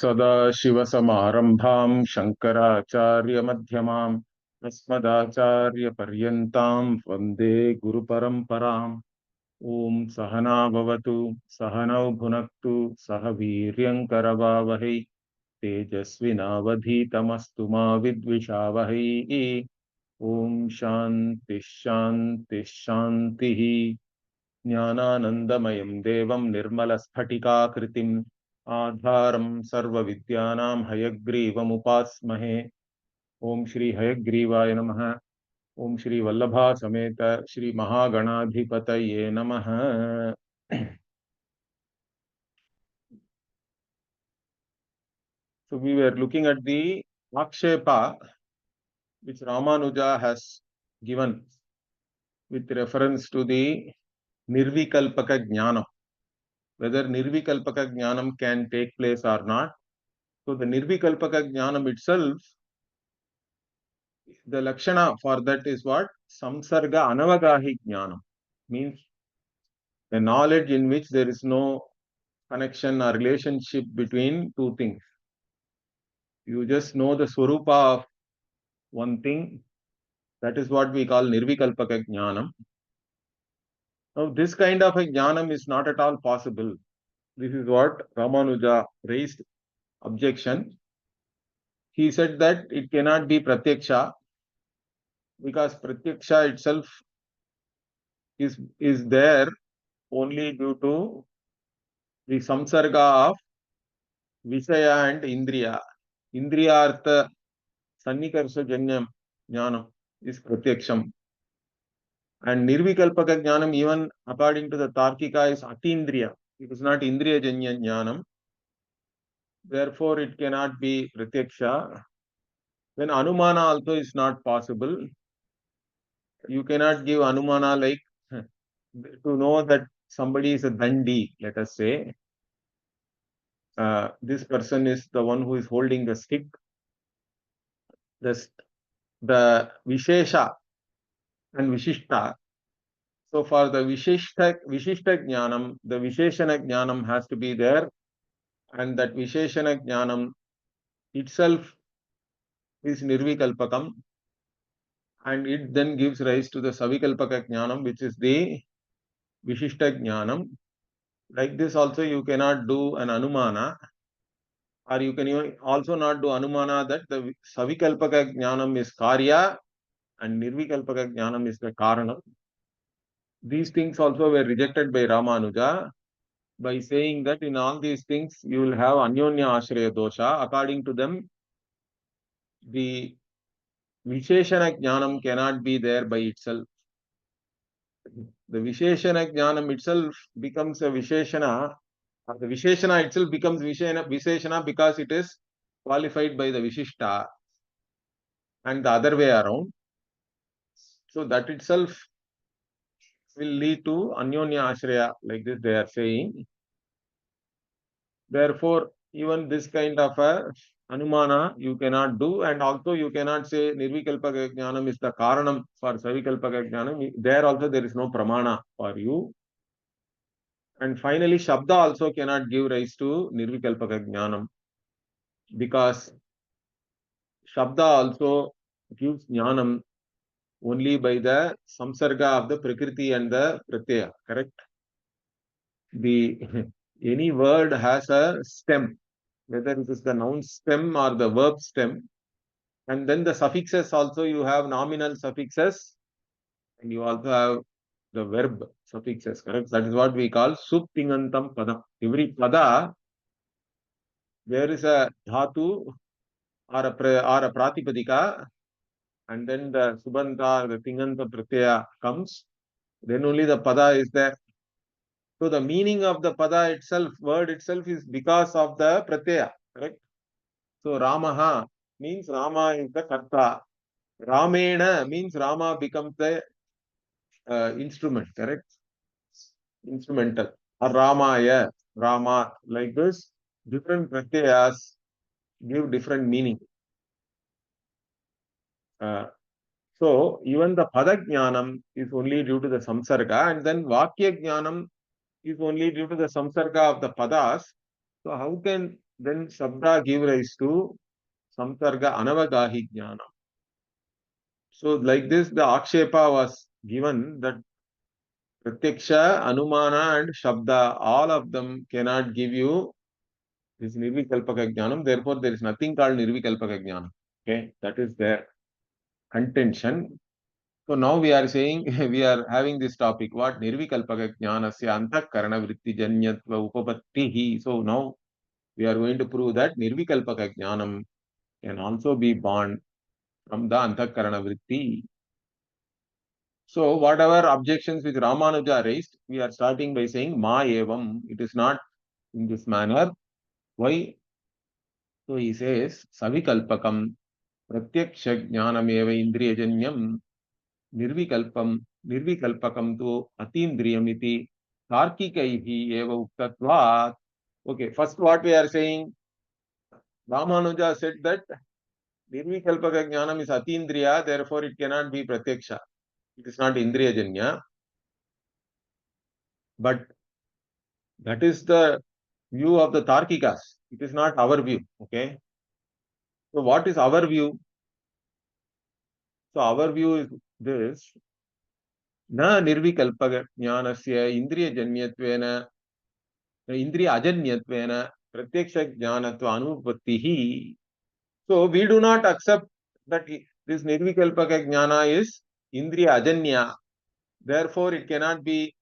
सदाशिवसमारम्भां शङ्कराचार्यमध्यमाम् अस्मदाचार्यपर्यन्तां वन्दे गुरुपरम्पराम्। ॐ सहना भवतु सहनौ भुनक्तु सह वीर्यङ्करवावहै तेजस्विनावधीतमस्तु मा विद्विषावहै। ॐ शान्तिः शान्तिः शान्तिः। ज्ञानानन्दमयं देवं निर्मलस्फटिकाकृतिम् आधारं सर्वविद्यानां हयग्रीवमुपास्महे। ओम श्री हयग्रीवाय नमः। ओम श्री वल्लभा समेत श्री महागणाधिपतये नमः। So we were looking at the Akshepa which Ramanuja has given with reference to the nirvikalpaka-jnanam, whether nirvikalpaka-jnanam can take place or not. So the nirvikalpaka-jnanam itself, the lakshana for that is what? Samsarga anavagahi jnanam, means the knowledge in which there is no connection or relationship between two things. You just know the swarupa of one thing. That is what we call nirvikalpaka-jnanam. Now this kind of a jnanam is not at all possible. This is what Ramanuja raised objection. He said that it cannot be pratyaksha because pratyaksha itself is there only due to the samsarga of Vishaya and Indriya. Indriyartha Sannikarsha Janyam Jnanam is pratyaksham. And nirvikalpaka jnanam, even according to the Tarkika, is atindriya. It is not Indriya Janya Jnanam. Therefore, it cannot be pratyaksha. Then Anumana also is not possible. You cannot give Anumana like to know that somebody is a dandi, let us say. This person is the one who is holding the stick. The Vishesha and Vishishta. So for the Vishishta Jnanam, the Visheshana Jnanam has to be there, and that Visheshana Jnanam itself is Nirvikalpakam, and it then gives rise to the Savikalpaka Jnanam, which is the Vishishta Jnanam. Like this also you cannot do an Anumana, or you can also not do Anumana that the Savikalpaka Jnanam is Karya and Nirvikalpaka Jnanam is the Karana. These things also were rejected by Ramanuja by saying that in all these things you will have Anyonya Ashraya Dosha. According to them, the Visheshana Jnanam cannot be there by itself. The Visheshana Jnanam itself becomes a Visheshana, or the Visheshana itself becomes Visheshana because it is qualified by the Vishishta and the other way around. So that itself will lead to Anyonya Ashraya, like this they are saying. Therefore, even this kind of a Anumana you cannot do, and also you cannot say Nirvikalpaka Jnanam is the Karanam for Savikalpaka Jnanam. There also there is no Pramana for you. And finally, Shabda also cannot give rise to Nirvikalpaka Jnanam because Shabda also gives Jnanam only by the Samsarga of the Prakriti and the Pratyaya, correct? Any word has a stem, whether it is the noun stem or the verb stem. And then the suffixes also, you have nominal suffixes and you also have the verb suffixes, correct? That is what we call Suptingantam Padam. Every Pada, there is a Dhatu or a Pratipadika, and then the Subanta, the Tinganta Pratyaya comes, then only the Pada is there. So the meaning of the Pada itself, word itself, is because of the Pratyaya, correct? So Ramaha means Rama is the Karta. Ramena means Rama becomes the instrument, correct? Instrumental. Or Ramaya, Rama, like this. Different pratyayas give different meaning. So even the Padajnanam is only due to the Samsarga, and then Vakya Jnanam is only due to the Samsarga of the Padas. So how can then Shabda give rise to Samsarga Anavagahi Jnana. So like this, the Akshepa was given that Pratyaksha, Anumana and Shabda, all of them cannot give you this nirvikalpaka-jnanam. Therefore, there is nothing called nirvikalpaka-jnanam. Okay, that is their contention. So now we are saying, we are having this topic, what nirvikalpaka-jnanasya antahkaraNa-vritti-janyatva-upapattih. So now we are going to prove that nirvikalpaka-jnanam can also be born from the antahkarana-vritti. So whatever objections which Ramanuja raised, we are starting by saying ma evam. It is not in this manner. Why? So he says savikalpakam pratyaksha jnanameva indriyajanyam nirvikalpakam tu atindriyam iti tarkikaihi eva uktatvat. Okay, first what we are saying, Ramanuja said that nirvikalpaka jnanam is atindriya, therefore it cannot be pratyaksha. It is not indriyajanya. But that is the view of the Tarkikas. It is not our view. Okay. So what is our view? So our view is this. Na nirvikalpaka-jnanasya indriya-ajanyatva-na pratyaksha-jnanatva-upapattih. So we do not accept that this nirvikalpaka-jnana is indriya-ajanya. Therefore, it cannot be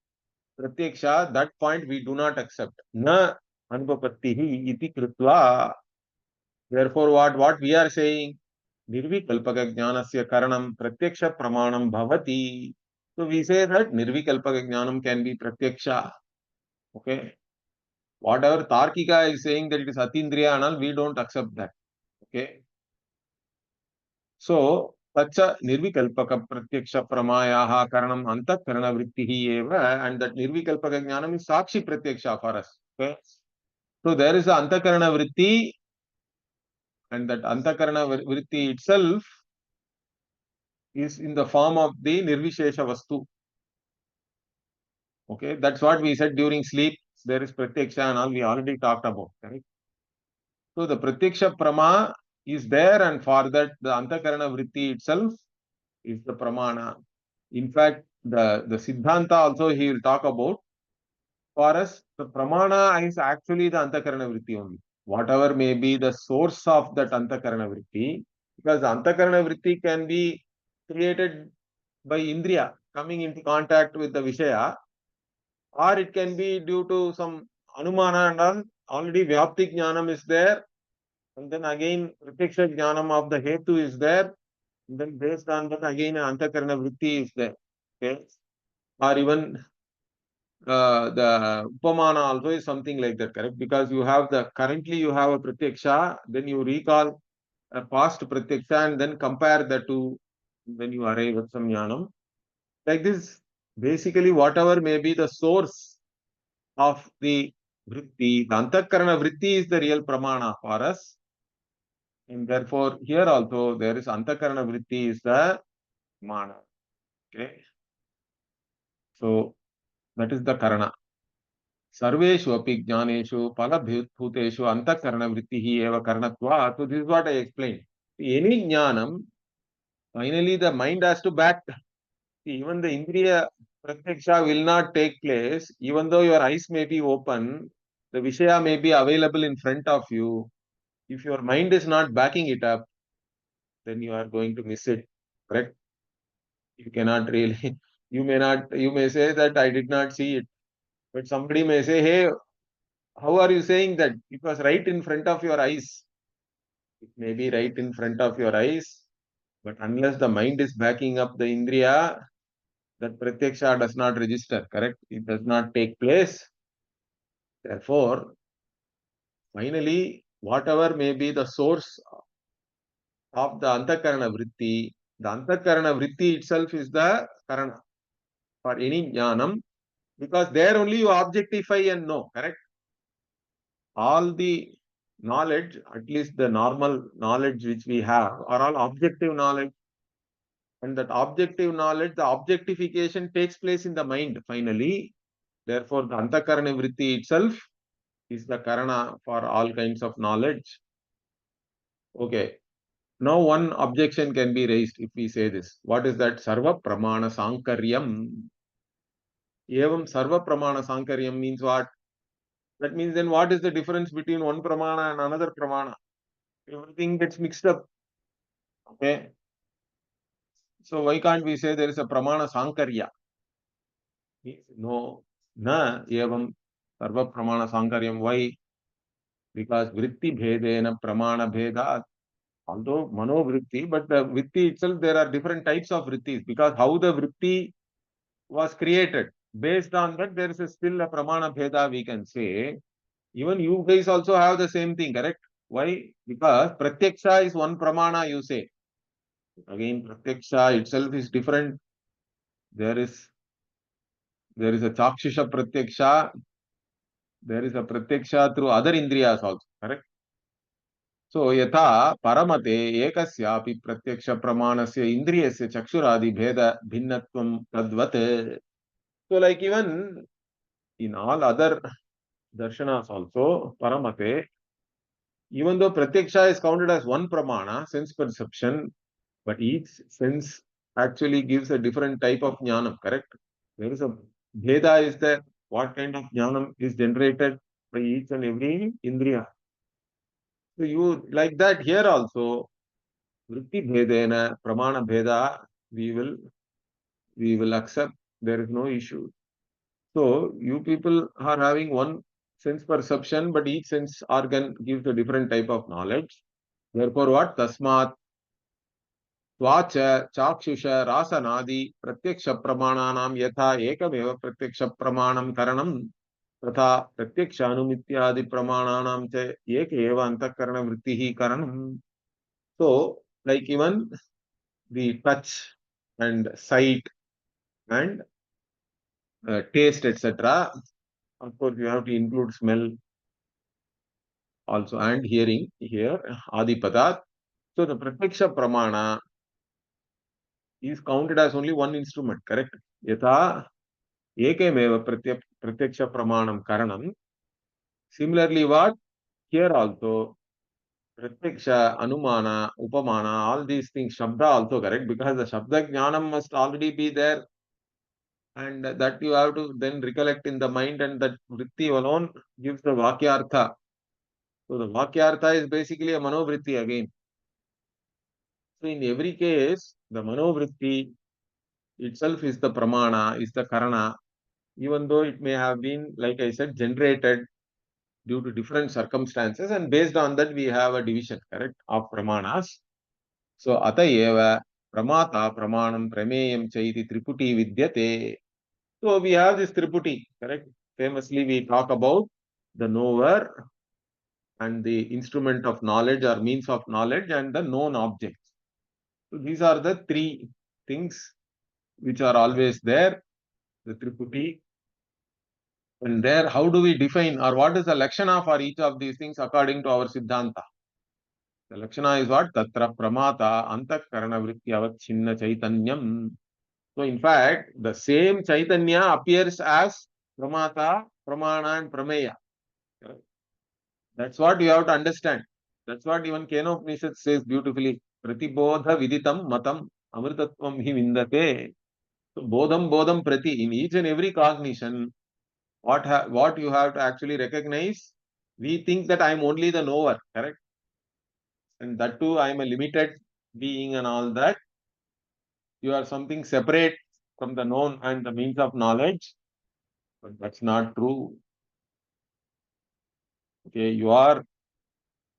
pratyaksha. That point we do not accept. Na anupapattih iti krutva. Therefore, what we are saying, nirvikalpaka-jnanasya karanam pratyaksha pramanam bhavati. So we say that nirvikalpaka-jnanam can be pratyaksha. Okay. Whatever Tarkika is saying that it is atindriya and all, we don't accept that. Okay. So, tacha nirvikalpaka pratyaksha pramayaha karanam antahkarana-vrittihi eva, and that nirvikalpaka-jnanam is sakshi pratyaksha for us. Okay. So there is the antahkarana-vritti, and that antahkarana-vritti itself is in the form of the nirvishesha vastu. Okay, that's what we said during sleep. There is pratyaksha and all we already talked about. Correct? So the pratyaksha prama is there, and for that the antahkarana-vritti itself is the pramana. In fact, the siddhanta also he will talk about. For us, the pramana is actually the antahkarana-vritti only. Whatever may be the source of that antahkarana-vritti, because the antahkarana-vritti can be created by indriya coming into contact with the Vishaya, or it can be due to some Anumana and all. Already Vyapti Jnanam is there, and then again Pratyaksha Jnanam of the Hetu is there, and then based on that again Antahkarana-vritti is there. Okay? Or even the Upamana also is something like that, correct? Because you have currently you have a Pratyaksha, then you recall a past Pratyaksha and then compare the two when you arrive at some Jnanam. Like this, basically whatever may be the source of the vritti, the antahkarana-vritti is the real pramana for us. And therefore, here also there is antahkarana-vritti is the mana. Okay. So, that is the karana. Sarveshu api jnaneshu palabhuteshu antahkarana-vrittihi eva karanatva. So, this is what I explained. Any jnanam, finally the mind has to back. Even the indriya pratyaksha will not take place, even though your eyes may be open, the Vishaya may be available in front of you. If your mind is not backing it up, then you are going to miss it. Correct? You cannot really, you may say that I did not see it. But somebody may say, hey, how are you saying that? It was right in front of your eyes. It may be right in front of your eyes, but unless the mind is backing up the indriya, that pratyaksha does not register, correct? It does not take place. Therefore, finally, whatever may be the source of the antahkarana-vritti, the antahkarana-vritti itself is the karana for any jnanam, because there only you objectify and know, correct? All the knowledge, at least the normal knowledge which we have, are all objective knowledge. And that objective knowledge, the objectification takes place in the mind finally. Therefore, the antahkarana-vritti itself is the karana for all kinds of knowledge. Okay. Now one objection can be raised if we say this. What is that? Sarva pramana sankaryam. Evam sarva pramana sankaryam means what? That means then what is the difference between one pramana and another pramana? Everything gets mixed up. Okay. So why can't we say there is a pramana sankarya? No. Na evam sarva pramana sankaryam. Why? Because vritti bhedena pramana bheda. Although mano vritti, but the vritti itself, there are different types of vrittis, because how the vritti was created, based on that there is still a pramana bheda, we can say. Even you guys also have the same thing, correct? Why? Because pratyaksha is one pramana, you say. Again, pratyaksha itself is different. There is a chakshusha pratyaksha, there is a pratyaksha through other indriyas also, correct? So, yatha paramate ekasyapi pratyaksha pramanasya indriyasya chakshuradi bheda bhinnatvam tadvat. So, like even in all other darshanas also, paramate, even though pratyaksha is counted as one pramana, sense perception, but each sense actually gives a different type of jnanam, correct? There is a bheda is there. What kind of jnanam is generated by each and every indriya? So you like that here also, vritti bhedena, pramana bheda, we will accept. There is no issue. So you people are having one sense perception, but each sense organ gives a different type of knowledge. Therefore, what? Tasmat त्वाच चाक्षुष रासनादि प्रत्यक्ष प्रमाणानां यथा एकमेव प्रत्यक्ष प्रमाणं करणं तथा प्रत्यक्ष अनुमित्यादि प्रमाणानां च एक एव अंतःकरण वृत्तिः करणं. So like even the touch and sight and taste, etc., of course you have to include smell also, and hearing here, adipadat. So the pratiksha pramana is counted as only one instrument, correct? Yatha ekemeva pratyaksha pramanam karanam. Similarly, what? Here also, pratyaksha, anumana, upamana, all these things, shabda also correct, because the shabda jnanam must already be there, and that you have to then recollect in the mind, and that vritti alone gives the vakyartha. So the vakyartha is basically a manovritti again. So in every case, the manovritti itself is the pramana, is the karana, even though it may have been, like I said, generated due to different circumstances, and based on that we have a division, correct, of pramanas. So atayeva pramata pramanam prameyam chaiti triputi vidyate. So we have this triputi, correct? Famously we talk about the knower and the instrument of knowledge or means of knowledge and the known objects. So these are the three things which are always there, the triputi. And there, how do we define, or what is the lakshana for each of these things according to our Siddhanta? The lakshana is what? Tatra pramata antahkaraNa-vritti-janyatva-upapattih chaitanyam. So in fact, the same chaitanya appears as pramata, pramana and prameya. That's what you have to understand. That's what even Kenopanishad says beautifully. Pratibodha viditam matam amritatvam hi vindate. So bodham bodham prati. In each and every cognition, what you have to actually recognize, we think that I am only the knower, correct? And that too, I am a limited being and all that. You are something separate from the known and the means of knowledge, but that's not true. Okay, you are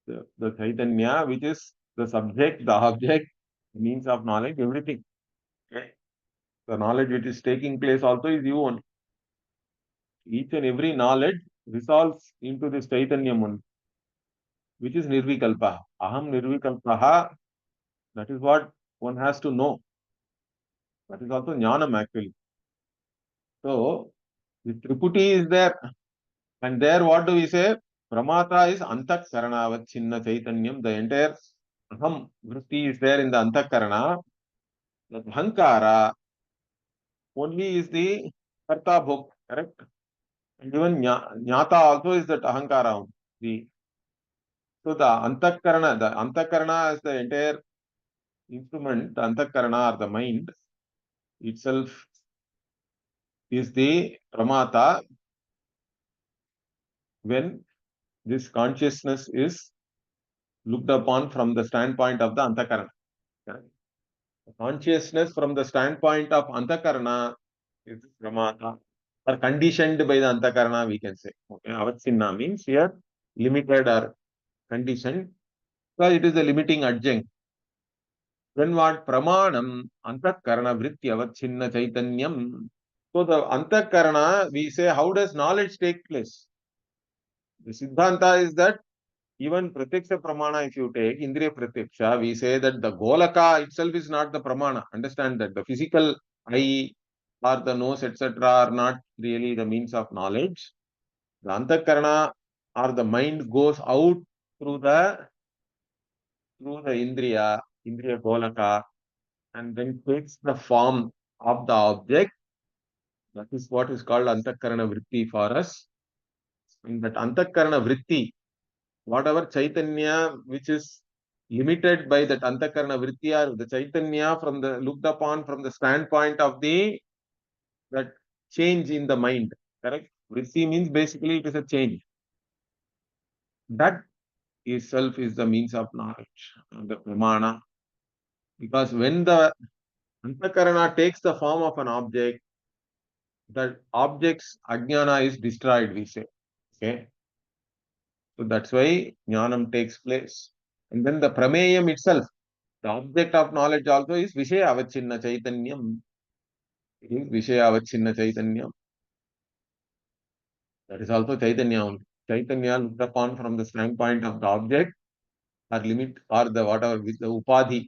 the Chaitanya, which is the subject, the object, the means of knowledge, everything. Okay. The knowledge which is taking place also is you only. Each and every knowledge resolves into this Chaitanya one, which is nirvikalpa. Aham nirvikalpaha. That is what one has to know. That is also jnanam actually. So, the triputi is there. And there what do we say? Pramata is antahkarana-chinna chaitanyam. The entire aham vritti is there in the antahkarana. The bhankara only is the karta bhok, correct? And even jnata also is that ahankara. So the antahkarana is the entire instrument, the antahkarana or the mind itself is the pramata when this consciousness is looked upon from the standpoint of the antahkarana. Consciousness from the standpoint of antahkarana is pramata or conditioned by the antahkarana, we can say. Okay, avachinna means here limited or conditioned, because it is a limiting adjunct. Then what? Pramanam antahkarana-vritti-avachinna chaitanyam. So the antahkarana, we say, how does knowledge take place? The Siddhanta is that even pratyaksha pramana, if you take Indriya pratyaksha, we say that the golaka itself is not the pramana. Understand that the physical eye or the nose, etc., are not really the means of knowledge. The antahkarana or the mind goes out through the Indriya golaka, and then takes the form of the object. That is what is called antahkarana-vritti for us. In that antahkarana-vritti, whatever Chaitanya which is limited by that antahkarana-vritti or the Chaitanya from the looked upon from the standpoint of the that change in the mind. Correct? Vritti means basically it is a change. That itself is the means of knowledge, the pramana. Because when the antakarana takes the form of an object, that object's ajnana is destroyed, we say. Okay. So that's why jnanam takes place. And then the prameyam itself, the object of knowledge also is Vishaya Avachinna Chaitanyam. It is Vishaya Avachinna Chaitanyam. That is also Chaitanya only. Chaitanya looked upon from the standpoint of the object or limit or the whatever with the upadhi.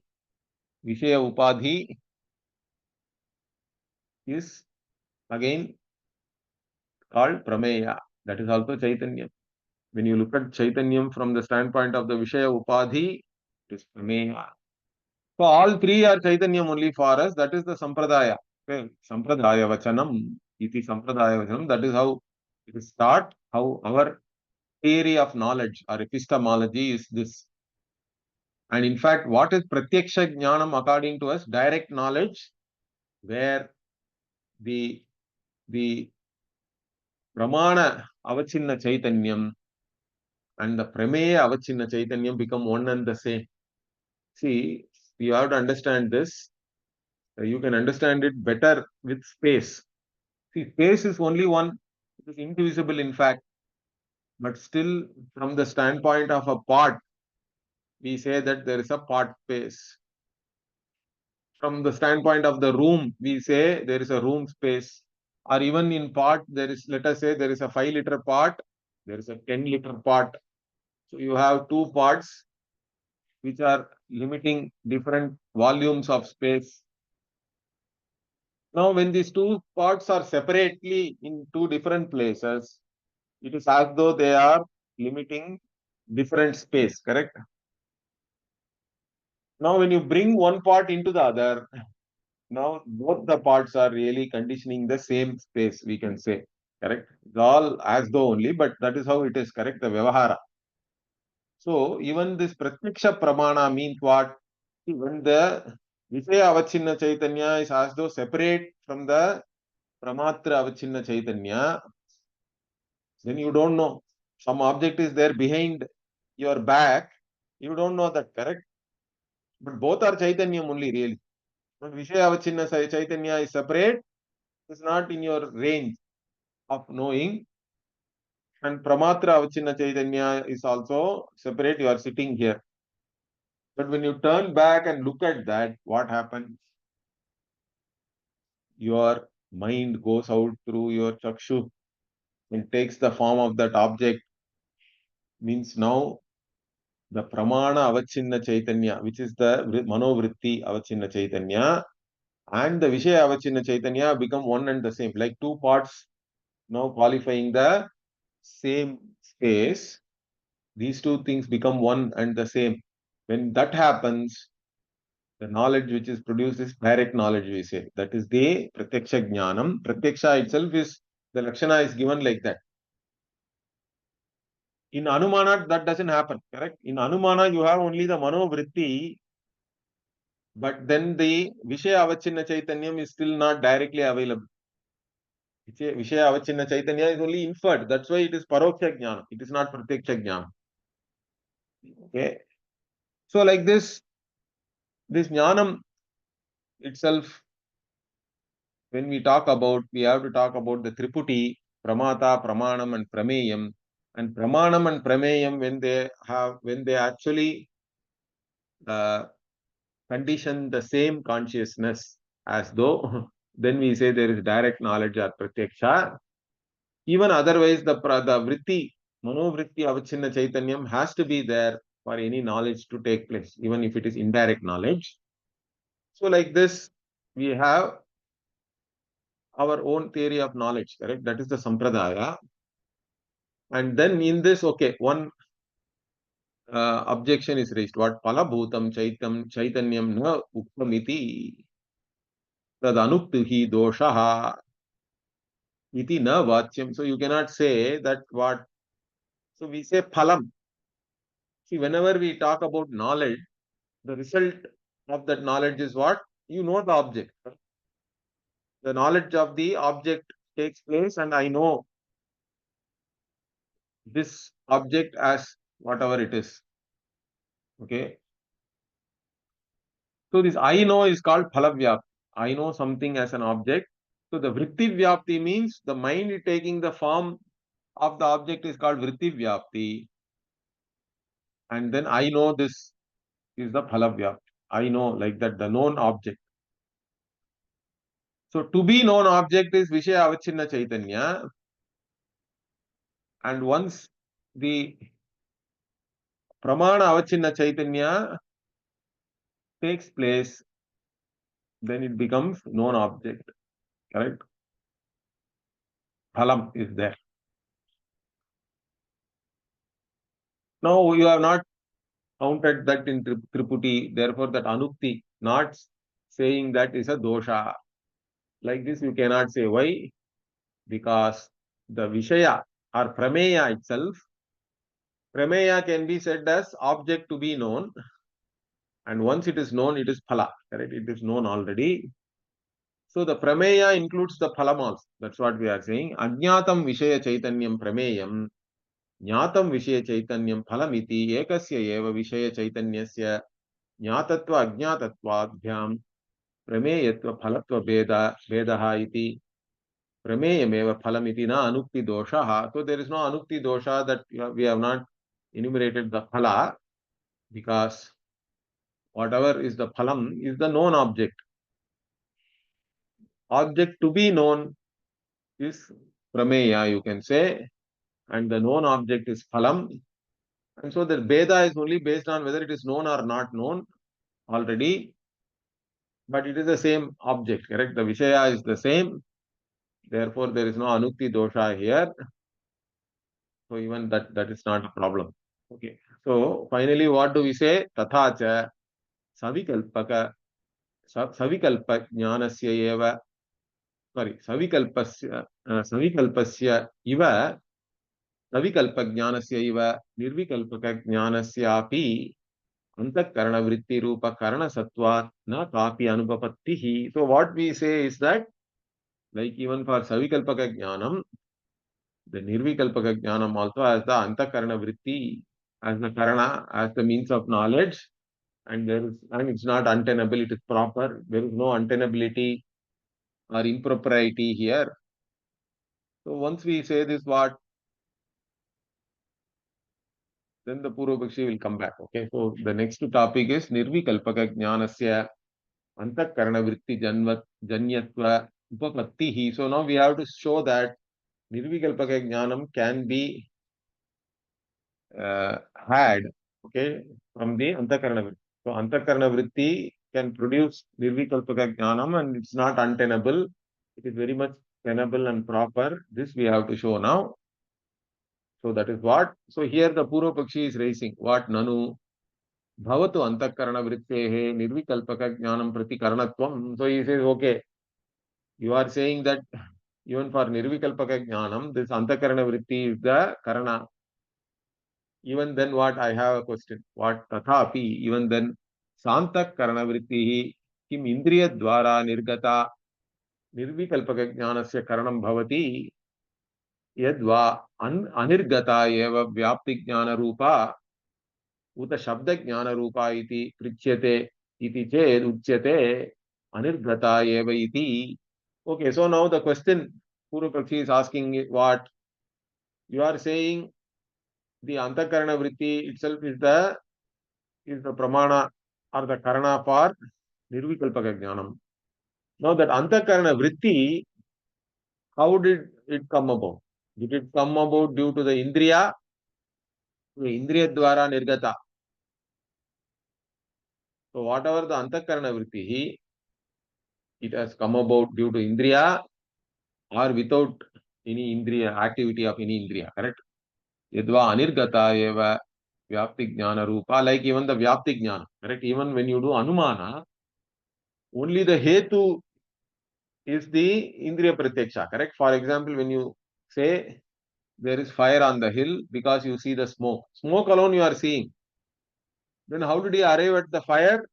Vishaya upadhi is again called prameya. That is also Chaitanya. When you look at Chaitanyam from the standpoint of the Vishaya upadhi, it is prameya. So all three are Chaitanyam only for us. That is the Sampradaya. Okay. Sampradaya Vachanam. Iti Sampradaya Vachanam. That is how it is taught, how our theory of knowledge or epistemology is this. And in fact, what is Pratyaksha Jnanam according to us? Direct knowledge, where the Pramana Avachinna Chaitanyam and the Prameya Avachinna Chaitanyam become one and the same. See, you have to understand this. You can understand it better with space. See, space is only one, it is indivisible in fact, but still from the standpoint of a part, we say that there is a part space. From the standpoint of the room, we say there is a room space. Or even in part, there is, let us say, there is a 5-liter part, there is a 10-liter part. So you have two parts which are limiting different volumes of space. Now, when these two parts are separately in two different places, it is as though they are limiting different space, correct? Now, when you bring one part into the other, now both the parts are really conditioning the same space, we can say, correct? It's all as though only, but that is how it is, correct? The Vyavahara. So, even this Pratyaksha Pramana means what? When the Vishaya Avachinna Chaitanya is as though separate from the Pramatra Avachinna Chaitanya, then you don't know. Some object is there behind your back, you don't know that, correct? But both are Chaitanya only, really. But Vishaya Avachinna Chaitanya is separate, it's not in your range of knowing. And Pramatra Avachinna Chaitanya is also separate, you are sitting here. But when you turn back and look at that, what happens? Your mind goes out through your chakshu and takes the form of that object. Means now the pramana avachinna chaitanya, which is the manovritti avachinna chaitanya, and the vishaya avachinna chaitanya become one and the same, like two parts now qualifying the same space. These two things become one and the same. When that happens, the knowledge which is produced is direct knowledge, we say. That is the pratyaksha jnanam. Pratyaksha itself is The Lakshana is given like that. In Anumana, that doesn't happen, correct? In Anumana, you have only the Mano-vritti, but then the Vishaya Avachinna Chaitanyam is still not directly available. Vishaya Avachinna Chaitanya is only inferred. That's why it is Paroksha Jnana. It is not Pratyaksha Jnana. Okay. So like this Jnanam itself, when we talk about, we have to talk about the Triputi, Pramata, Pramanam and Prameyam. And Pramanam and Prameyam, when they actually condition the same consciousness as though, then we say there is direct knowledge or Pratyaksha. Even otherwise, the vritti, Mano-vritti Avachinna Chaitanyam has to be there for any knowledge to take place, even if it is indirect knowledge. So like this, we have our own theory of knowledge, correct? That is the Sampradaya. And then in this, okay, one objection is raised. What? Palabhutam Chaitanyam na uktamiti tad anuktuhi doshaha iti na vachyam. So you cannot say that what. So we say phalam. See, whenever we talk about knowledge, the result of that knowledge is what? You know the object. The knowledge of the object takes place, and I know this object as whatever it is. Okay. So this I know is called phalavyapti. I know something as an object. So the vritti vyapti means the mind taking the form of the object is called vritti vyapti. And then I know this is the phalavyapti. I know like that, the known object. So to be known object is Vishaya Avachinna Chaitanya. And once the Pramana Avachinna Chaitanya takes place, then it becomes known object. Correct? Phalam is there. Now you have not counted that in Triputi, therefore that Anukti, not saying that is a dosha. Like this you cannot say. Why? Because the Vishaya or Prameya itself, Prameya can be said as object to be known, and once it is known, it is phala. Correct? It is known already. So the prameya includes the phalam also. That's what we are saying. Ajnatam Vishaya Chaitanyam Prameyam, Jnatam Vishaya Chaitanyam Phalamiti, Ekasya Eva Vishaya Chaitanyasya, Jnatatva Ajnatatvaabhyam, Prameyatva Phalatva Bedaha iti, Prameyam Eva Phalamiti na Anukti Doshaha. So there is no Anukti Dosha that we have not enumerated the phala, because whatever is the phalam is the known object. Object to be known is prameya, you can say, and the known object is phalam. And so the Veda is only based on whether it is known or not known already, but it is the same object, correct? The Vishaya is the same. Therefore, there is no Anukti dosha here. So even that is not a problem. Okay. So finally, what do we say? Tathacha savikalpa-jnanasya eva. Sorry, savikalpasya iva. Nirvikalpaka-jnanasya iva nirvikalpaka-jnanasyapi antahkaraNa-vritti-rupa-karana-sattvat na kapi anupapattihi. So what we say is that, like even for savikalpaka-jnanam, the nirvikalpaka-jnanam also has the antahkarana-vritti as the karana, as the means of knowledge, and it's not untenable, it is proper. There is no untenability or impropriety here. So once we say this, what? Then the Purvapakshi will come back. Okay. So the next topic is nirvikalpaka-jnanasya antahkarana-vritti-janyatva-upapattih. So now we have to show that nirvikalpaka-jnanam can be had, okay, from the antahkarana-vritti. So antahkarana-vritti can produce nirvikalpaka-jnanam, and it's not untenable. It is very much tenable and proper. This we have to show now. So that is what. So here the Purvapakshi is raising. What? Nanu Bhavatu antahkarana-vrittehe nirvikalpaka-jnanam prati karanatvam. So he says, okay, you are saying that Even for nirvikalpaka-jnanam, this antahkarana-vritti is the karana. Even then what? I have a question. What? Tathapi, even then, santahkarana-vrittihi kim indriya dwara nirgata nirvikalpaka-jnanasya karanam bhavati yadva anirgata eva vyapti-jnana-rupa उत शब्द ज्ञान रूपा इति पृच्छ्यते इति चेद उच्यते अनिर्गता एव इति. Okay, so now the question Purvapakshi is asking is what? You are saying the antakarana vritti itself is the pramana or the karana for nirvikalpaka jnanam. Now that antakarana vritti, how did it come about? Did it come about due to the indriya dwara nirgata? So whatever the antakarana vritti, it has come about due to indriya or without any indriya activity of any indriya, correct? Yadva anirgata eva vyapti jnana rupa, like even the vyapti jnana, correct? Even when you do anumana, only the hetu is the indriya pratyaksha, correct? For example, when you say there is fire on the hill because you see the smoke. Smoke alone you are seeing. Then how did you arrive at the fire?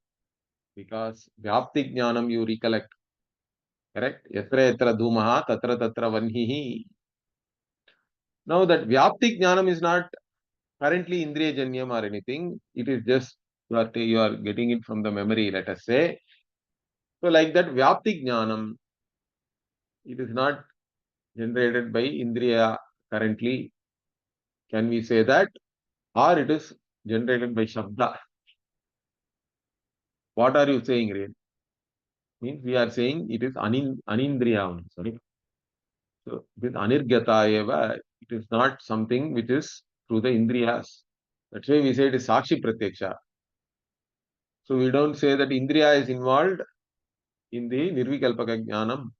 Because vyapti jnanam you recollect, correct? Yatra yatra dhumaha tatra tatra vanhihi. Now that vyapti jnanam is not currently indriya janyam or anything. It is just you are getting it from the memory, let us say. So like that vyapti jnanam, it is not generated by indriya currently. Can we say that? Or it is generated by shabda? What are you saying, really? Means we are saying it is anindriya only. Sorry. So with anirgyata eva, it is not something which is through the indriyas. That's why we say it is sakshi pratyaksha. So we don't say that indriya is involved in the nirvikalpaka jnanam.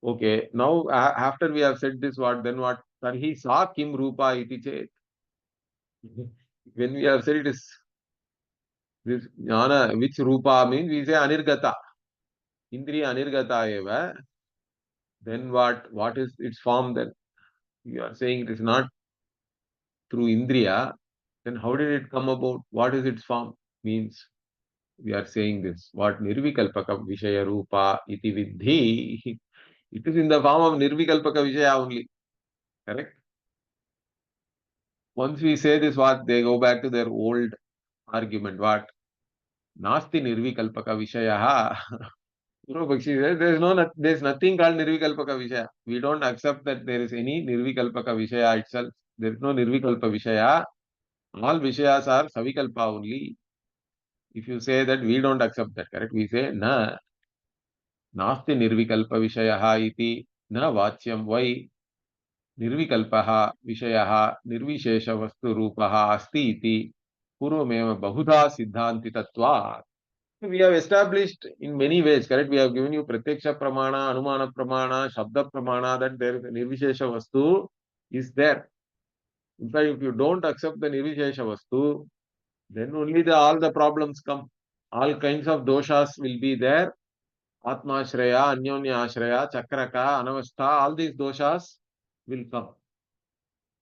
Okay, now after we have said this, what then what? Tarhi sa kim rupa iti chet. When we have said it is this jnana, which rupa means we say anirgata. Indriya anirgata eva. Then what? What is its form then? You are saying it is not through indriya. Then how did it come about? What is its form? Means we are saying this. What nirvikalpaka vishaya rupa iti vidhi. It is in the form of nirvikalpaka vishaya only. Correct? Once we say this, what they go back to their old argument. What? Nasti nirvikalpaka vishayaha. Purvapakshi says there's nothing called nirvikalpaka vishaya. We don't accept that there is any nirvikalpaka vishaya itself. There is no nirvikalpa vishaya. All vishayas are savikalpa only. If you say that, we don't accept that, correct? We say nasti nirvikalpa vishayaha iti na vachyam. Why? Nirvikalpaha vishayaha nirvishesha vastu rupaha asti iti purvameva bahudha siddhanti tattva. We have established in many ways, correct? We have given you pratyaksha pramana, anumana pramana, shabda pramana, that there is a nirvishesha vastu is there. In fact, if you don't accept the nirvishesha vastu, then only all the problems come. All kinds of doshas will be there. Atma Ashraya, Anyonya Ashraya, Chakraka, Anavastha, all these doshas will come.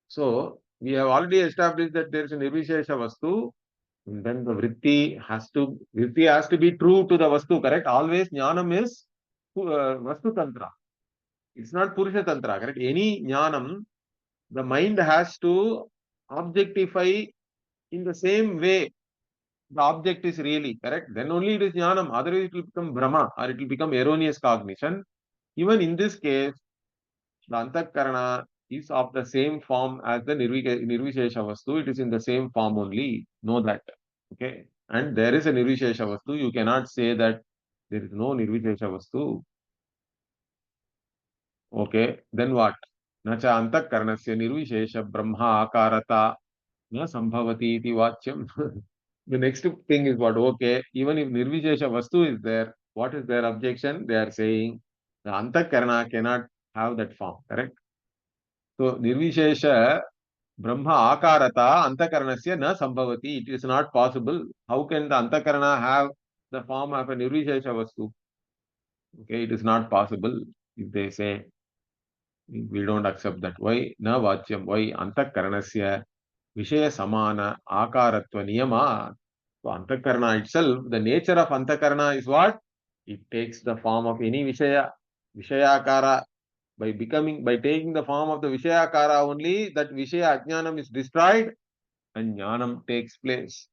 So, we have already established that there is a nirvishesha vastu. And then the vritti has to be true to the vastu, correct? Always jnanam is vastu tantra. It's not purusha tantra, correct? Any jnanam, the mind has to objectify in the same way the object is really, correct? Then only it is jnanam. Otherwise it will become brahma or it will become erroneous cognition. Even in this case, the antahkarana is of the same form as the nirvishesha vastu. It is in the same form only. Know that. Okay. And there is a nirvishesha vastu. You cannot say that there is no nirvishesha vastu. Okay. Then what? Nacha antahkaranasya nirvishesha brahma akarata na sambhavati iti vachyam. The next thing is what? Okay. Even if nirvishesha vastu is there, what is their objection? They are saying the antahkarana cannot have that form. Correct? So nirvishesha Brahma akarata antakaranasya na sambhavati. It is not possible. How can the antakarana have the form of a nirvishesha vastu? Okay, it is not possible. if they say, we don't accept that. Why? Na vachyam. Why? Antahkaranasya Vishaya Samana Akaratva Niyama. So Antakarana itself, the nature of Antakarana is what? It takes the form of any Vishaya, Vishayakara. By taking the form of the Vishayakara only, that Vishaya Ajnanam is destroyed and Jnanam takes place.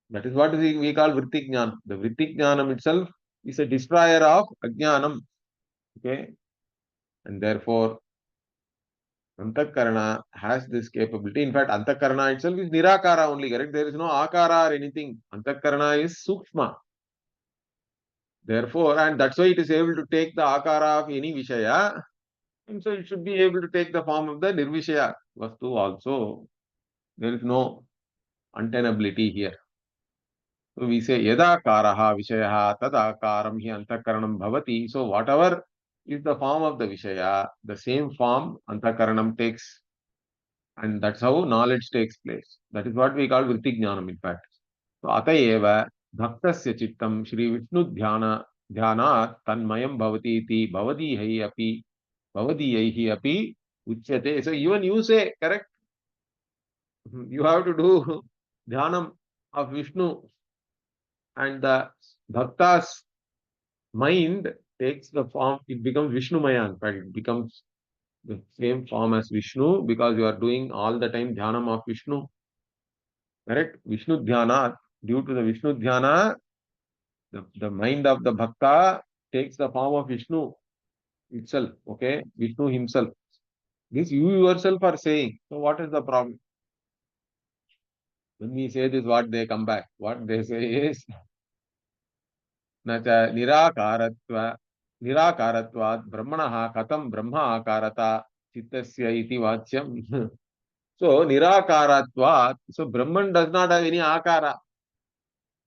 That is what we call Vritti-Jnanam. The Vritti-Jnanam itself is a destroyer of Ajnanam. Okay? And therefore, Antakarana has this capability. In fact, Antakarana itself is Nirakara only, correct? There is no Akara or anything. Antakarana is Sukshma. Therefore, and that's why it is able to take the Akara of any Vishaya. And so it should be able to take the form of the Nirvishaya Vastu also. There is no untenability here. So we say Yada Karaha Vishayaha Tada Karam Hi Antakaranam Bhavati. So whatever is the form of the Vishaya, the same form Antakaranam takes. And that's how knowledge takes place. That is what we call Vritti Jnanam, in fact. So Atayeva Bhaktasya Chittam Shri Vishnu Dhyana Tanmayam Bhavati iti Bhavadiyaihi api Uchyate. So even you say, correct? You have to do Dhyanam of Vishnu, and the Bhakta's mind takes the form, it becomes Vishnu Maya. In fact, it becomes the same form as Vishnu because you are doing all the time Dhyanam of Vishnu. Correct? Vishnu Dhyana, due to the Vishnu Dhyana, the mind of the Bhakta takes the form of Vishnu itself. Okay? Vishnu himself. This you yourself are saying. So what is the problem? When we say this, what they come back? What they say is, Nacha Nirakaratvat Brahmanaha Katam Brahma Akarata Chittasya iti Vachyam. So Nirakaratvat, so Brahman does not have any Akara.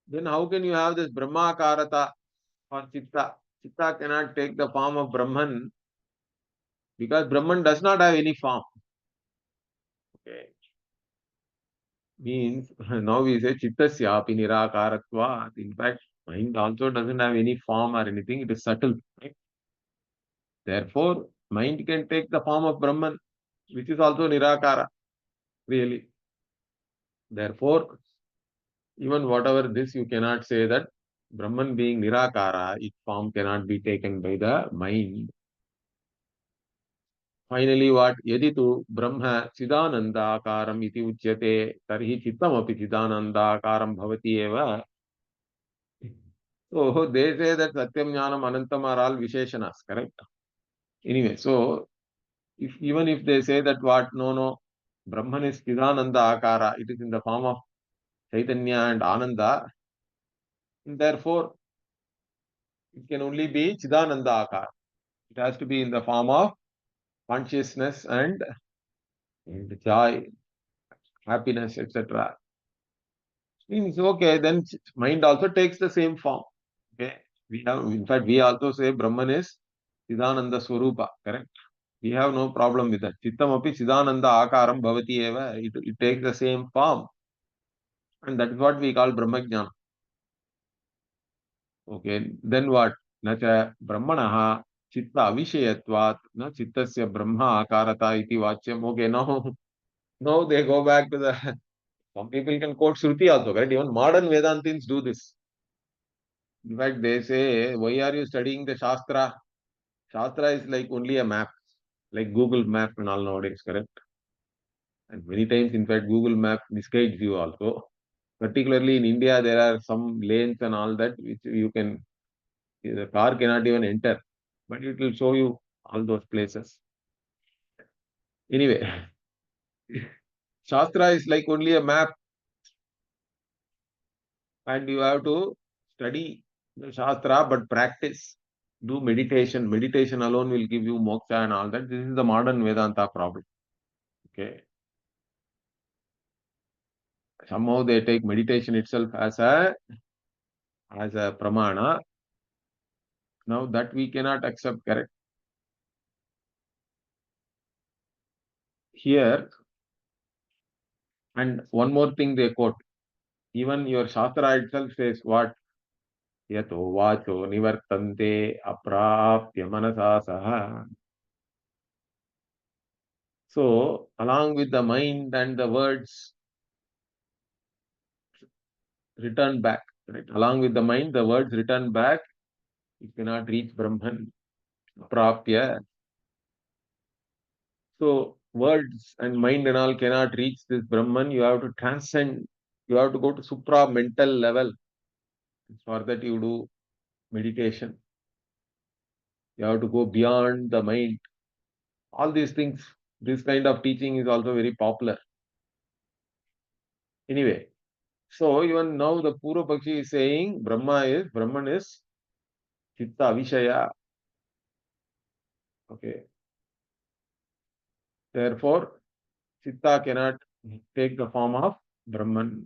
Then how can you have this Brahma Akarata or Chitta? Chitta cannot take the form of Brahman because Brahman does not have any form. Okay. Means now we say Chittasya api Nirakaratvat. In fact, mind also doesn't have any form or anything. It is subtle. Right? Therefore, mind can take the form of Brahman, which is also Nirakara, really. Therefore, even whatever this, you cannot say that Brahman being Nirakara, its form cannot be taken by the mind. Finally, what? Yadi tu Brahma Chidananda Akaram iti uchyate, tarhi chittam api Chidananda Akaram bhavati eva. So, they say that Satyam Jnanam Anantam are all Visheshanas, correct? Anyway, so even if they say that what, no, Brahman is Chidananda Akara, it is in the form of Chaitanya and Ananda, and therefore it can only be Chidananda Akara. It has to be in the form of consciousness and joy, happiness, etc. Means okay, then mind also takes the same form. Okay, we have, in fact, we also say Brahman is Chidananda Swarupa, correct? We have no problem with that. Chittam api Chidananda Akaram Bhavati eva. It takes the same form. And that is what we call Brahmajnana. Okay, then what? Nacha Brahmanaha Chitta Avishayatvat, na Chittasya Brahma Akarata iti Vachyam. Okay, now they go back to the. Some people can quote Shruti also, correct? Even modern Vedantins do this. In fact, they say, why are you studying the Shastra? Shastra is like only a map, like Google Map and all nowadays, correct? And many times, in fact, Google Map misguides you also. Particularly in India, there are some lanes and all that which you can, the car cannot even enter, but it will show you all those places. Anyway, Shastra is like only a map, and you have to study the Shastra, but practice. Do meditation. Meditation alone will give you moksha and all that. This is the modern Vedanta problem. Okay. Somehow they take meditation itself as a pramana. Now that we cannot accept, correct? Here, and one more thing they quote. Even your Shastra itself says what? yato vacho nivartante aprapya manasa saha. So, along with the mind and the words, return back. Right? Along with the mind, the words return back. You cannot reach Brahman. Aprapya. So, words and mind and all cannot reach this Brahman. You have to transcend. You have to go to supra mental level. For that, you do meditation. You have to go beyond the mind. All these things, this kind of teaching is also very popular. Anyway, so even now the Purva Pakshi is saying Brahman is Chitta Avishaya. Okay. Therefore, Chitta cannot take the form of Brahman.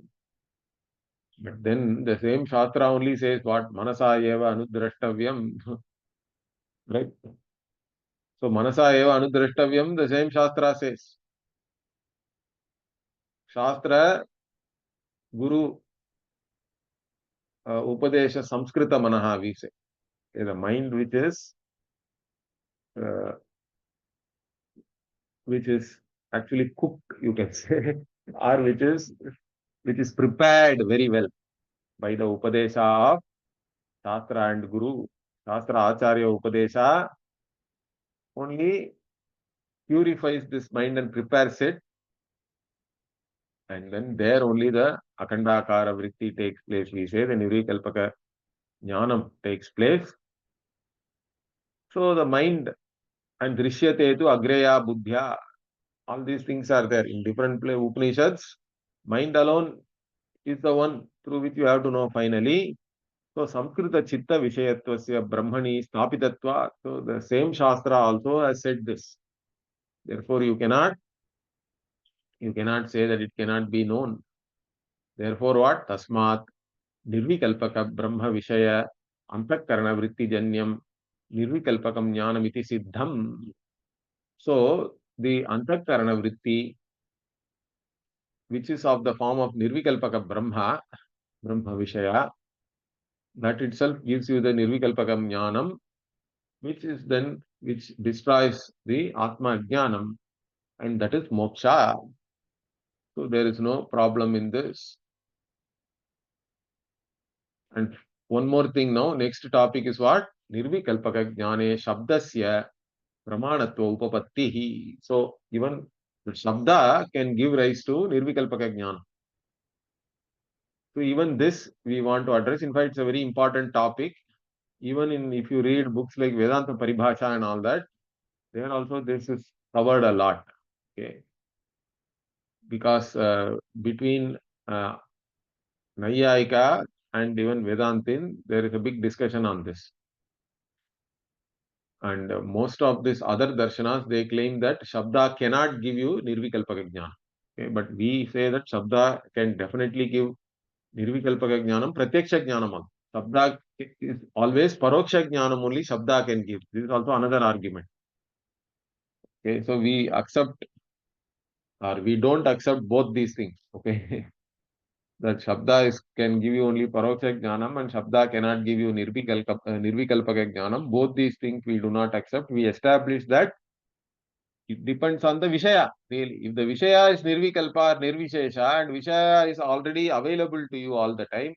But then the same Shastra only says what? Manasa eva anudrashtavyam. Right? So Manasa eva anudrashtavyam, the same Shastra says. Shastra, Guru, Upadesha, Samskrita Manaha, we say. The mind uh, which is actually cooked, you can say, or which is prepared very well by the Upadesha of Shastra and Guru. Shastra Acharya Upadesha only purifies this mind and prepares it, and then there only the antahkaraNa-vritti takes place. We say the nirvikalpaka-jnanam takes place. So the mind and drishyate tu agreya buddhya, all these things are there in different Upanishads. Mind alone is the one through which you have to know finally. So Samskrita Chitta Vishayatvasya Brahmani Stapitatva. So the same Shastra also has said this. Therefore you cannot say that it cannot be known. Therefore what? Tasmat nirvikalpaka Brahma Vishaya antahkaraNa-vritti-janyam nirvikalpakam jnanamiti siddham. So the antahkarana-vritti, which is of the form of nirvikalpaka Brahma Vishaya, that itself gives you the nirvikalpakam jnanam, which destroys the Atma Jnanam, and that is moksha. So there is no problem in this. And one more thing now, next topic is what? Nirvikalpaka-jnAne sabdasya pramANatva-upapattih. So even the shabda can give rise to nirvikalpaka-jnana. So even this we want to address. In fact, it's a very important topic. Even if you read books like Vedanta Paribhasha and all that, there also this is covered a lot. Okay. Because between Naiyayika and even Vedantin, there is a big discussion on this. And most of these other darshanas, they claim that Shabda cannot give you nirvikalpaka-jnana. Okay? But we say that Shabda can definitely give nirvikalpaka-jnanam, pratyaksha-jnanam. Shabda is always paroksha-jnanam only Shabda can give. This is also another argument. Okay, so we accept or we don't accept both these things. Okay. That Shabda can give you only paroksha jnanam and Shabda cannot give you nirvikalpaka jnanam. Both these things we do not accept. We establish that it depends on the Vishaya. Really, if the Vishaya is nirvikalpa or nirvishesha and Vishaya is already available to you all the time,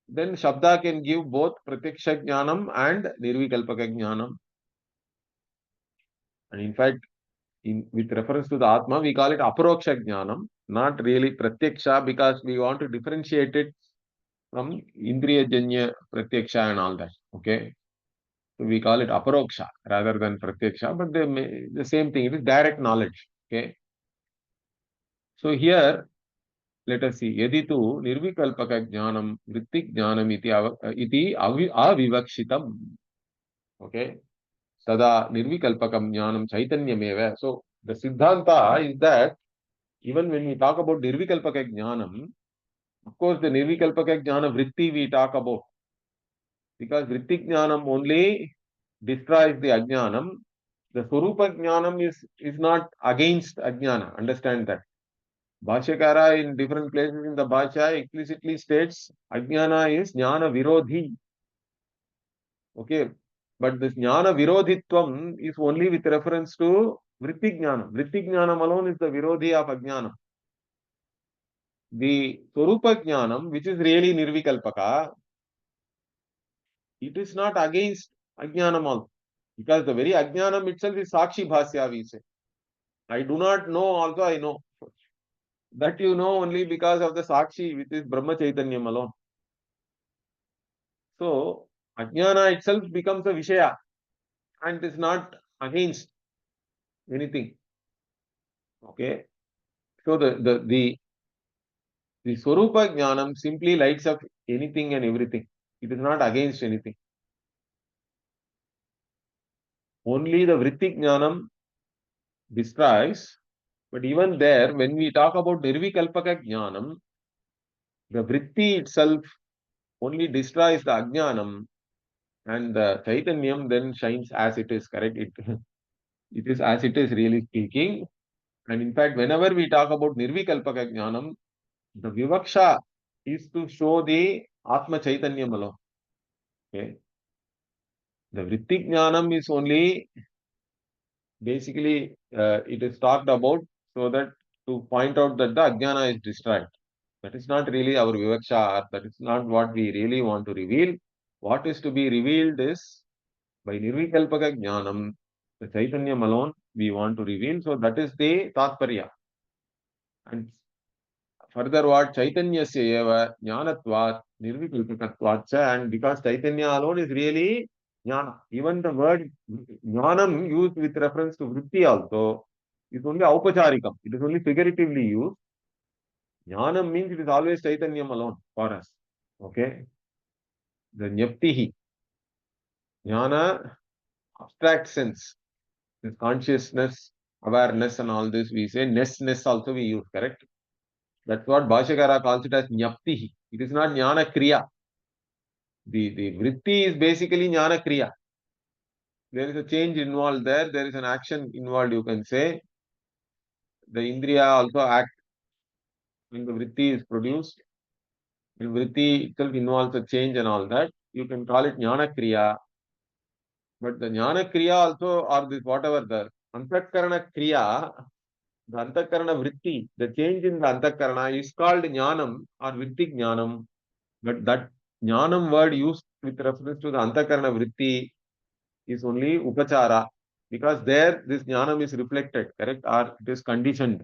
then Shabda can give both pratyaksha jnanam and nirvikalpaka jnanam. And in fact, with reference to the Atma, we call it aparoksha jnanam, not really pratyaksha, because we want to differentiate it from indriya-janya pratyaksha and all that. Okay. So we call it aparoksha rather than pratyaksha, but the same thing. It is direct knowledge. Okay. So here, let us see. Yadi tu nirvikalpaka-jnanam vritti-jnanam iti avivakshitam. Okay. Tada nirvikalpakam jnanam chaitanyameva. So the siddhanta is that even when we talk about nirvikalpaka-jnanam, of course, the nirvikalpaka-jnana-vritti we talk about, because vritti-jnanam only destroys the ajnanam. The swarupa jnanam is not against ajnana. Understand that. Bhashyakara in different places in the Bhashya explicitly states Ajnana is Jnana Virodhi. Okay. But this Jnana Virodhitvam is only with reference to Vritti-Jnanam. Vritti-Jnanam alone is the Virodhi of Ajnana. The Swarupa Jnanam, which is really Nirvikalpaka, it is not against Ajnanam also. Because the very Ajnanam itself is Sakshi Bhasya, we say. I do not know, also I know. That you know only because of the Sakshi, which is Brahma Chaitanyam alone. So, Ajnana itself becomes a Vishaya and is not against anything. Okay. So, the Swarupa Jnanam simply lights up anything and everything. It is not against anything. Only the Vritti Jnanam destroys. But even there, when we talk about nirvikalpaka-jnanam, the Vritti itself only destroys the Ajnanam and the Chaitanyam then shines as it is, correct? It is as it is really speaking. And in fact, whenever we talk about nirvikalpaka-jnanam, the Vivaksha is to show the Atma Chaitanyam alone. Okay. The Vritti Jnanam is only basically it is talked about so that to point out that the Ajnana is destroyed. That is not really our Vivaksha, that is not what we really want to reveal. What is to be revealed is by Nirvikalpaka Jnanam, the Chaitanyam alone we want to reveal. So that is the Tatparya. And further what Chaitanyasya eva Jnanatvat Nirvikalpakatvat, and because Chaitanya alone is really Jnana. Even the word Jnanam used with reference to Vritti also is only Aupacharikam. It is only figuratively used. Jnanam means it is always Chaitanyam alone for us. Okay. The Jnaptihi, Jnana, abstract sense, this consciousness, awareness and all this, we say ness also we use, correct? That's what Bhashyakara calls it as Jnaptihi. It is not Jnana Kriya. The Vritti is basically Jnana Kriya. There is a change involved there. There is an action involved, you can say. The Indriya also act when the Vritti is produced. And Vritti itself involves a change and all that. You can call it Jnana Kriya. But the Jnana Kriya also, or this whatever the antahkarana Kriya, the antahkarana Vritti, the change in the antahkarana is called Jnanam or Vritti Jnanam. But that Jnanam word used with reference to the antahkarana Vritti is only Upachara. Because there this Jnanam is reflected, correct? Or it is conditioned.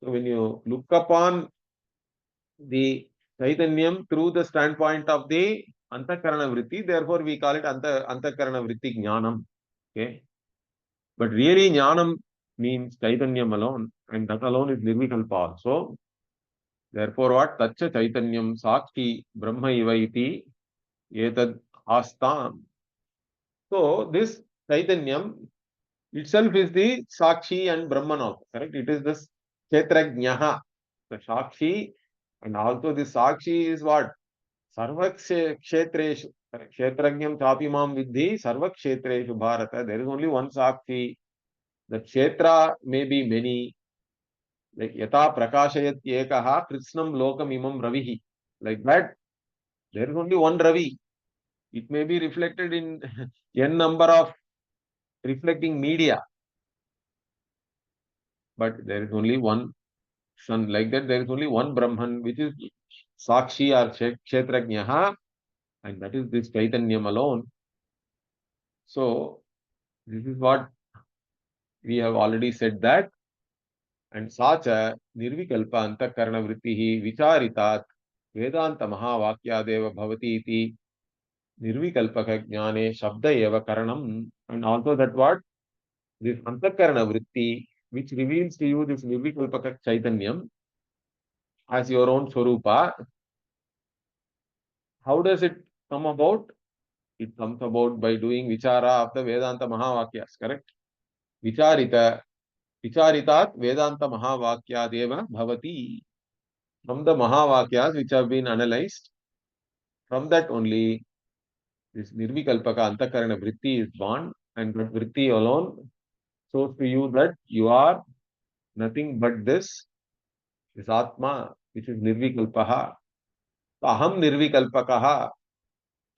So when you look upon the Chaitanyam through the standpoint of the antahkarana Vritti, therefore we call it antahkarana Vritti Jnanam. Okay. But really Jnanam means Chaitanyam alone, and that alone is Nirvikalpa also. Therefore what? Tacha Chaitanyam Sakshi Brahma Iva iti etad astam. So this Chaitanyam itself is the Sakshi and Brahman also, correct? It is the Kshetrajnaha, the Sakshi, and also the Sakshi is what? Sarva Kshetreshu. Kshetrajnam Chapimam Vidhi, Sarva Kshetreshu Bharata. There is only one Sakshi. The Kshetra may be many. Like Yata Prakashayat Ekaha Krishnam Lokam Imam Ravihi. Like that, there is only one Ravi. It may be reflected in n number of reflecting media, but there is only one sun. Like that, there is only one Brahman, which is Sakshi or Kshetrajnaha, and that is this Chaitanyam alone. So, this is what we have already said that. And Sacha Nirvikalpa Antakarana Vrittihi Vicharitat Vedanta Mahavakyadeva Bhavati iti nirvikalpaka-jnAne Shabda eva Karanam. And also that what? This Antakarana Vritti, which reveals to you this Nirvikalpaka Chaitanyam as your own Swarupa. How does it come about? It comes about by doing Vichara of the Vedanta Mahavakyas, correct? Vicharitat Vedanta Mahavakyadeva Bhavati. From the Mahavakyas which have been analyzed, from that only this Nirvikalpaka Antakarana Vritti is born, and that Vritti alone shows to you that you are nothing but this this Atma, which is nirvikalpaha. So aham nirvikalpakaha,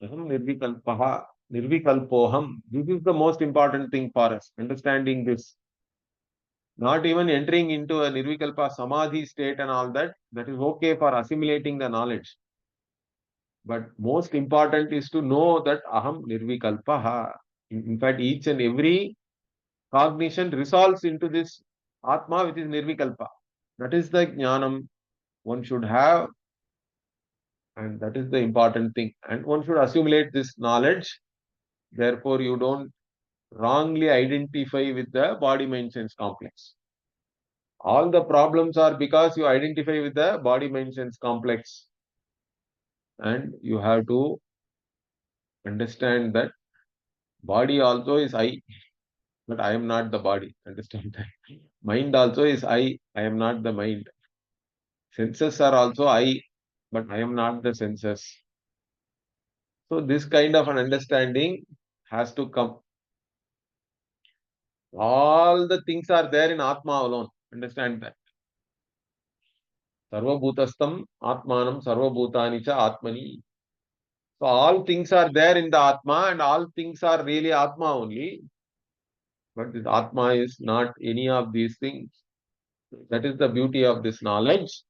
aham nirvikalpaha, nirvikalpoham. This is the most important thing for us, understanding this. Not even entering into a nirvikalpa samadhi state and all that, that is okay for assimilating the knowledge. But most important is to know that aham nirvikalpaha. In fact, each and every cognition resolves into this Atma, which is nirvikalpa. That is the jnanam one should have, and that is the important thing. And one should assimilate this knowledge. Therefore, you don't wrongly identify with the body mind sense complex. All the problems are because you identify with the body mind sense complex. And you have to understand that body also is I, but I am not the body. Understand that. Mind also is I am not the mind. Senses are also I, but I am not the senses. So this kind of an understanding has to come. All the things are there in Atma alone. Understand that. Sarva bhutastam Atmanam sarva bhutani cha Atmani. So all things are there in the Atma and all things are really Atma only. But this Atma is not any of these things. That is the beauty of this knowledge.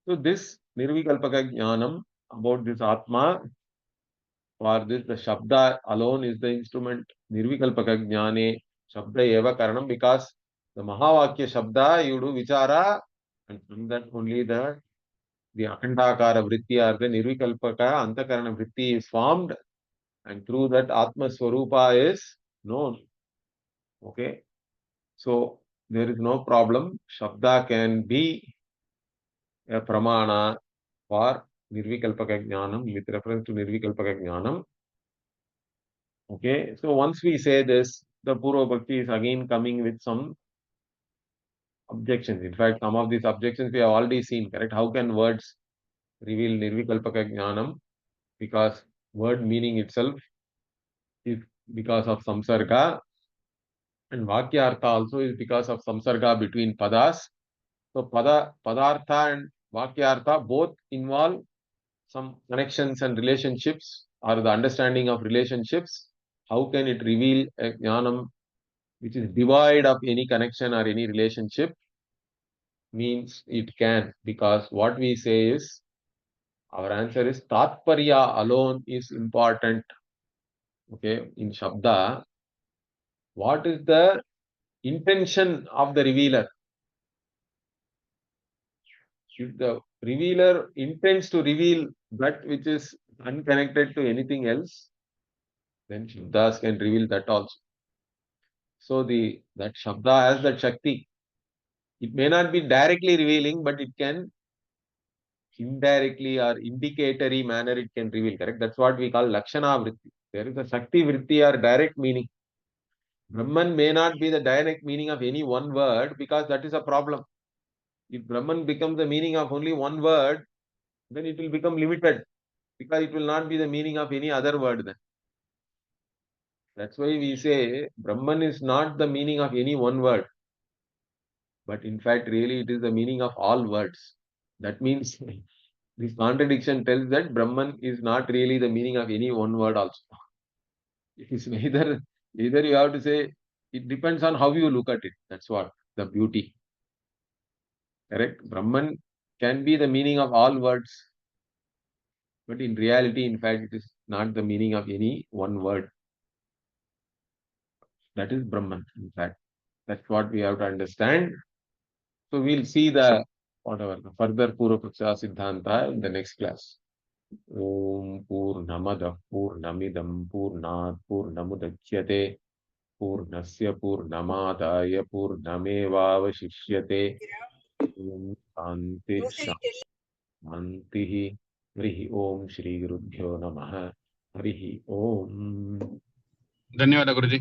So this nirvikalpaka-jnanam about this Atma, for this the Shabda alone is the instrument. Nirvikalpaka-jnAne, Shabda eva karanam, because the Mahavakya Shabda you do vichara, and from that only the antahkaraNa-vritti or the nirvikalpaka antahkaraNa-vritti is formed, and through that Atma Swarupa is known. Okay. So there is no problem. Shabda can be a pramana for nirvikalpaka-jnanam with reference to nirvikalpaka-jnanam. Okay. So once we say this, the Purva Bhakti is again coming with some objections. In fact, some of these objections we have already seen, correct? How can words reveal nirvikalpaka-jnanam? Because word meaning itself is because of samsarga, and vakyartha also is because of samsarga between padas. So padartha and vakyartha both involve some connections and relationships or the understanding of relationships. How can it reveal a jnanam which is devoid of any connection or any relationship? Means it can, because what we say is, our answer is tatparya alone is important. Okay, in Shabda, what is the intention of the revealer? If the revealer intends to reveal that which is unconnected to anything else, then Shabdas can reveal that also. So that Shabda has that Shakti. It may not be directly revealing, but it can indirectly or indicatory manner it can reveal, correct? That's what we call Lakshana Vritti. There is a Shakti Vritti or direct meaning. Brahman may not be the direct meaning of any one word, because that is a problem. If Brahman becomes the meaning of only one word, then it will become limited, because it will not be the meaning of any other word then. That's why we say Brahman is not the meaning of any one word, but in fact really it is the meaning of all words. That means this contradiction tells that Brahman is not really the meaning of any one word also. It is either you have to say, it depends on how you look at it. That's what the beauty. Correct? Brahman can be the meaning of all words, but in reality, in fact, it is not the meaning of any one word. That is Brahman, in fact. That's what we have to understand. So we'll see the further Purva Paksha Siddhanta in the next class. Om Purnamada Purnamidam Purnat Purnamudachyate Purnasya Purnamadaya Purnamevavashishyate. Om Shanti Shanti. Harihi Om Shri Gurubhyo Namaha. Harihi Om. ಧನ್ಯವಾದ ಗುರುಜಿ.